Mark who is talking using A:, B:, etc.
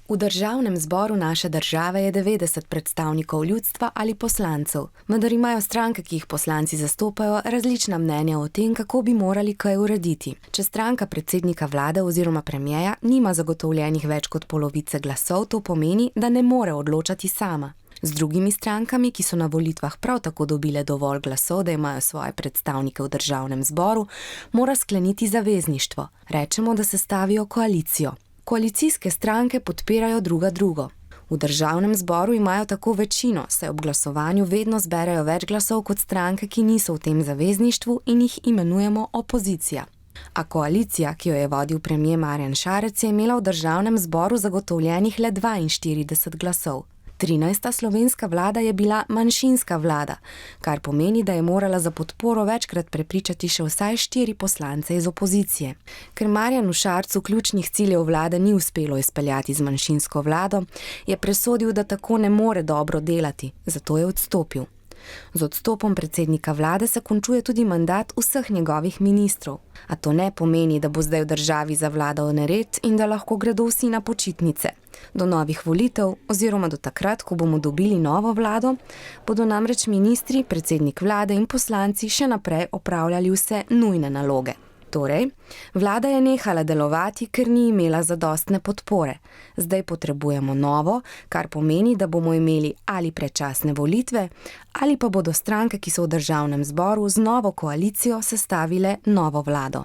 A: V državnem zboru naše države je 90 predstavnikov ljudstva ali poslancev, vendar imajo stranke, ki jih poslanci zastopajo, različna mnenja o tem, kako bi morali kaj urediti. Če stranka predsednika vlade oziroma premierja nima zagotovljenih več kot polovice glasov, to pomeni, da ne more odločati sama. Z drugimi strankami, ki so na volitvah prav tako dobile dovolj glasov, da imajo svoje predstavnike v državnem zboru, mora skleniti zavezništvo. Rečemo, da sestavijo koalicijo. Koalicijske stranke podpirajo druga drugo. V državnem zboru imajo tako večino, saj ob glasovanju vedno zberejo več glasov kot stranke, ki niso v tem zavezništvu in jih imenujemo opozicija. A koalicija, ki jo je vodil premier Marjan Šarec, je imela v državnem zboru zagotovljenih le 42 glasov. 13. slovenska vlada je bila manjšinska vlada, kar pomeni, da je morala za podporo večkrat prepričati še vsaj 4 poslance iz opozicije. Ker Marjanu Šarcu ključnih ciljev vlade ni uspelo izpeljati z manjšinsko vlado, je presodil, da tako ne more dobro delati, zato je odstopil. Z odstopom predsednika vlade se končuje tudi mandat vseh njegovih ministrov. A to ne pomeni, da bo zdaj v državi zavladal nered in da lahko gredo vsi na počitnice. Do novih volitev oziroma do takrat, ko bomo dobili novo vlado, bodo namreč ministri, predsednik vlade in poslanci še naprej opravljali vse nujne naloge. Torej, vlada je nehala delovati, ker ni imela zadostne podpore. Zdaj potrebujemo novo, kar pomeni, da bomo imeli ali predčasne volitve, ali pa bodo stranke, ki so v državnem zboru, z novo koalicijo sestavile novo vlado.